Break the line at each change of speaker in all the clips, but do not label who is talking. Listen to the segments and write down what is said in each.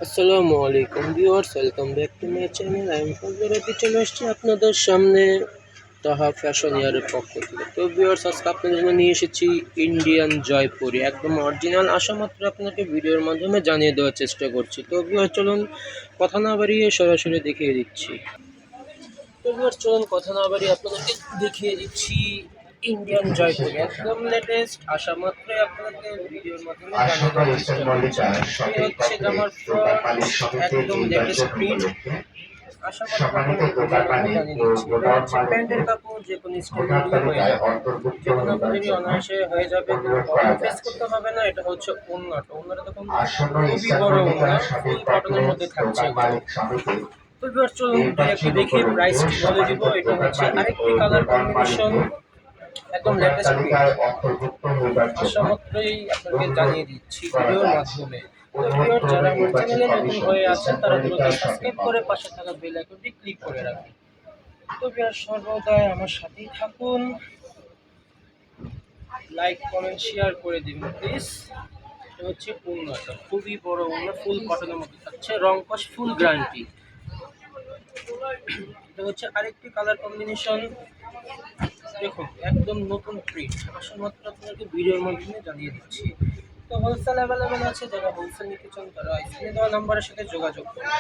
আসসালামু আলাইকুম viewers, welcome back to my channel. আমি ফজলুর রবি চলে আসছি আপনাদের সামনে তাহা ফ্যাশন ইয়ারের পক্ষ থেকে। তো ভিউয়ার্স, আজকে আপনাদের জন্য নিয়ে এসেছি ইন্ডিয়ান জয়পুরি, একদম অরিজিনাল। আসা মাত্র আপনাকে ভিডিওর মাধ্যমে জানিয়ে দেওয়ার চেষ্টা করছি। তো ভিউয়ার্স, চলুন কথা না বাড়িয়ে সরাসরি দেখিয়ে দিচ্ছি। তো ভিউয়ার্স, চলুন কথা না বাড়িয়ে আপনাদেরকে দেখিয়ে দিচ্ছি ইন্ডিয়ান জয়পুরি, একদম লেটেস্ট। আসা মাত্রই আপনাদেরকে ভিডিওর মাধ্যমে জানিয়ে দেওয়ার চেষ্টা করছি। এই হচ্ছে জামার ফ্রন্ট, একদম লেটেস্ট প্রিন্ট। আসা মাত্র আপনাদের ভিডিওর মাধ্যমে জানিয়ে দিচ্ছি। এটা হচ্ছে প্যান্টের কাপড়, যে কোনো স্টাইলেরই হয়ে যাবে, যে কোনো আপনাদেরই অনায়াসে হয়ে যাবে, কোনো প্রবলেম ফেস করতে হবে না। এটা হচ্ছে ওড়নাটা। ওড়নাটা দেখুন, খুবই বড় ওড়না, ফুল কটনের মধ্যে থাকছে এগুলো। তো ভিউয়ার্স, চলুন একটু দেখে প্রাইসটি বলে দিব। এটা হচ্ছে আরেকটি কালার কম্বিনেশন, একদম লেটেস্ট প্রিন্ট। আসা মাত্রই আপনাকে জানিয়ে দিচ্ছি ভিডিওর মাধ্যমে। তো ভিউয়ার, যারা আমার চ্যানেলে নতুন হয়ে আছেন তারা দ্রুত সাবস্ক্রাইব করে পাশে থাকা বেল আইকনটি ক্লিক করে রাখুন। তো ভিউয়ার, সর্বদাই আমার সাথেই থাকুন, লাইক কমেন্ট শেয়ার করে দিন প্লিজ। এটা হচ্ছে ওড়নাটা, খুবই বড় ওড়না, ফুল কটনের মধ্যে থাকছে, রং কস ফুল গ্যারান্টি। এটা হচ্ছে আরেকটি কালার কম্বিনেশন, দেখুন একদম নতুন প্রিন্ট। আসল মাত্র আপনাকে ভিডিওর মাধ্যমে জানিয়ে দিচ্ছি। তো হোলসেল অ্যাভেলেবেল আছে, যারা হোলসেল নিতে চান তারা স্ক্রিনে দেওয়া নাম্বারের সাথে যোগাযোগ করুন।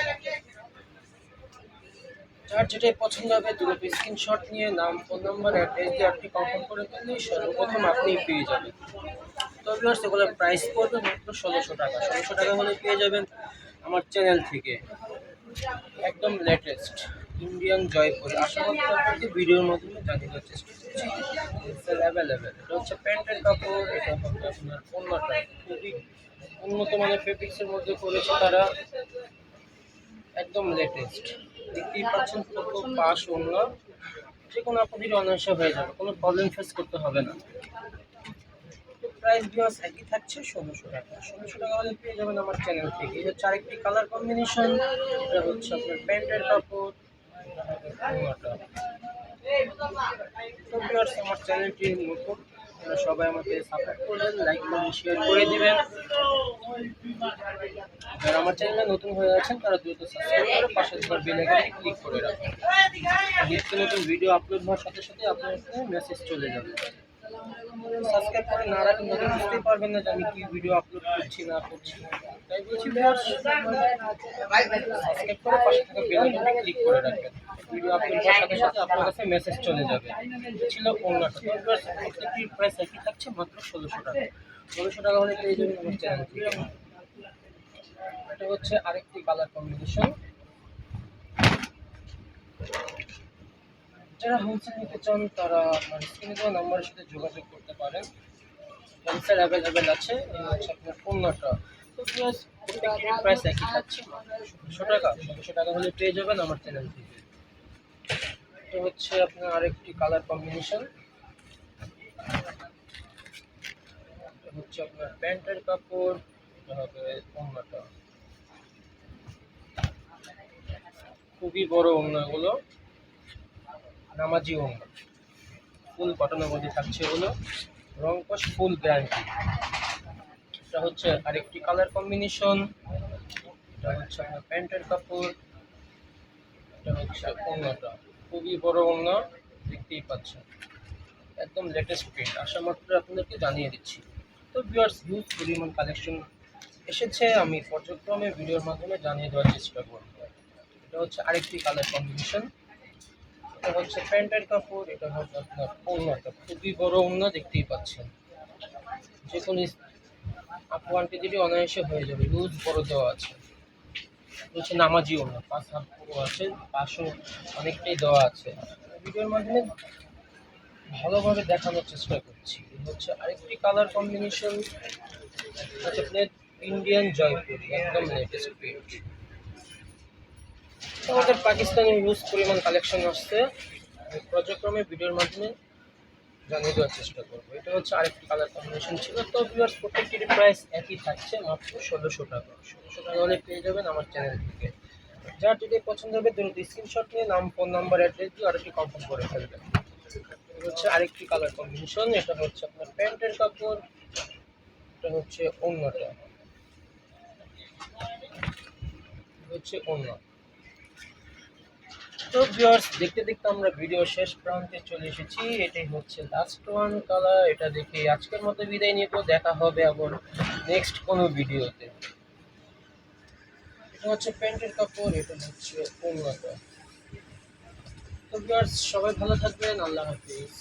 যার যেটাই পছন্দ হবে দ্রুত স্ক্রিনশট নিয়ে নাম, ফোন নাম্বার, অ্যাড্রেস দিয়ে আপনি কনফার্ম করে দিলে সর্বপ্রথম আপনি পেয়ে যাবেন। তো ভিউয়ার্স, এগুলোর প্রাইস পড়বে মাত্র ১৬০০ টাকা। ১৬০০ টাকা হলে পেয়ে যাবেন আমার চ্যানেল থেকে একদম লেটেস্ট ইন্ডিয়ান জয়পুরি। আশা করতে আপনাকে ভিডিওর মাধ্যমে জানিয়ে দেওয়ার চেষ্টা করছি। Wholesale available. এটা হচ্ছে প্যান্টের কাপড়, এটা হবে আপনার ওড়নাটা, খুবই উন্নত মানের ফেব্রিক্সের মধ্যে করেছে তারা, একদম লেটেস্ট। দেখতেই পাচ্ছেন কত পাশ ওড়না, যে কোনো আপনাদের অনায়াসে হয়ে যাবে, কোনো প্রবলেম ফেস করতে হবে না। প্রাইস ভিউয়ার্স একই থাকছে ১৬০০ টাকা। ১৬০০ টাকা হলে পেয়ে যাবেন আমার চ্যানেল থেকে। এই হচ্ছে আরেকটি কালার কম্বিনেশন, এটা হচ্ছে আপনার প্যান্টের কাপড়, এটা হবে ওড়নাটা। তো ভিউয়ার্স, আমার চ্যানেলটি নতুন, আপনারা সবাই আমাকে সাপোর্ট করবেন, লাইক কমেন্ট শেয়ার করে দিবেন। যারা আমার চ্যানেলে নতুন হয়ে আছেন তারা দ্রুত সাবস্ক্রাইব করে পাশে থাকা বেল আইকনটি ক্লিক করে রাখুন। নিত্য নতুন ভিডিও আপলোড হওয়ার সাথে সাথে আপনার কাছে মেসেজ চলে যাবে। সাবস্ক্রাইব করে না রাখলে নতুন বুঝতেই পারবেন না যে আমি কি ভিডিও আপলোড করছি না করছি। তাই বলছি ভিউয়ার্স, সাবস্ক্রাইব করে পাশে থাকা বেল আইকনটি ক্লিক করে রাখবেন। ভিডিও আপলোড হওয়ার সাথে সাথে আপনার কাছে মেসেজ চলে যাবে। ছিল ওড়নাটা। তো ভিউয়ার্স, প্রত্যেকটির প্রাইস একই থাকছে, মাত্র ১৬০০ টাকা। ১৬০০ টাকা হলে পেয়ে যাবেন আমার চ্যানেল থেকে। এটা হচ্ছে আরেকটি কালার কম্বিনেশন, যারা হোলসেল নিতে চান তারা আমার স্ক্রিনে দেওয়া নাম্বারের সাথে যোগাযোগ করতে পারেন। হোলসেল অ্যাভেলেবেল আছে। এই হচ্ছে আপনার ওড়নাটা। তো প্লাস প্রত্যেকটির প্রাইস একই থাকছে, মাত্র ১৬০০ টাকা। ১৬০০ টাকা হলে পেয়ে যাবেন আমার চ্যানেল থেকে। এটা হচ্ছে আপনার আরেকটি কালার কম্বিনেশন, এটা হচ্ছে আপনার প্যান্টের কাপড়, এটা হবে ওড়নাটা, খুবই বড় ওড়নাগুলো, নামাজি ওড়না, ফুল কটনের মধ্যে থাকছে এগুলো, রং কস ফুল গ্যারান্টি। এটা হচ্ছে আরেকটি কালার কম্বিনেশন, এটা হচ্ছে আপনার প্যান্টের কাপড়, এটা হচ্ছে ওড়নাটা, খুবই বড় ওড়না, দেখতেই পাচ্ছেন একদম লেটেস্ট প্রিন্ট। আসা মাত্র আপনাদেরকে জানিয়ে দিচ্ছি। তো ভিউয়ার্স, হিউজ পরিমাণ কালেকশন এসেছে, আমি পর্যায়ক্রমে ভিডিওর মাধ্যমে জানিয়ে দেওয়ার চেষ্টা করব। এটা হচ্ছে আরেকটি কালার কম্বিনেশন, এটা হচ্ছে প্যান্টের কাপড়, এটা হচ্ছে আপনার ওড়নাটা, খুবই বড় ওড়না, দেখতেই পাচ্ছেন যে কোনো আপু আন্টি দিলে অনায়াসে হয়ে যাবে, লুজ বড় দেওয়া আছে। এটা হচ্ছে নামাজি ওড়না, পাঁচ হাত পুরো আছে, পাশও অনেকটাই দেওয়া আছে। ভিডিওর মাধ্যমে ভালোভাবে দেখানোর চেষ্টা করছি। এই হচ্ছে আরেকটি কালার কম্বিনেশন, হচ্ছে আপনার ইন্ডিয়ান জয়পুরি, একদম লেটেস্ট প্রিন্ট। আমাদের পাকিস্তানি হিউজ পরিমাণ কালেকশন আসছে, আমি পর্যায়ক্রমে ভিডিওর মাধ্যমে জানিয়ে দেওয়ার চেষ্টা করবো। এটা হচ্ছে আরেকটি কালার কম্বিনেশন ছিল। তো ভিউয়ার্স, প্রত্যেকটির প্রাইস একই থাকছে, মাত্র ১৬০০ টাকা। ১৬০০ টাকা হলে পেয়ে যাবেন আমার চ্যানেল থেকে। যার যদি পছন্দ হবে দ্রুত স্ক্রিনশট নিয়ে নাম, ফোন নাম্বার, অ্যাড্রেস দিয়ে অর্ডারটি কনফার্ম করে ফেলবেন। এটা হচ্ছে আরেকটি কালার কম্বিনেশন, এটা হচ্ছে আপনার প্যান্টের কাপড়, এটা হচ্ছে ওড়নাটা, হচ্ছে অন্য। তো ভিউয়ার্স, দেখতে দেখতে আমরা ভিডিও শেষ প্রান্তে চলে এসেছি। এটাই হচ্ছে লাস্ট ওয়ান কালার। এটা দেখে আজকের মতো বিদায় নিব, দেখা হবে আবার নেক্সট কোনো ভিডিওতে। এটা হচ্ছে প্যান্টের কাপড়, এটা হচ্ছে অন্যটা। তো ভিউয়ার্স, সবাই ভালো থাকবেন, আল্লাহ হাফিজ।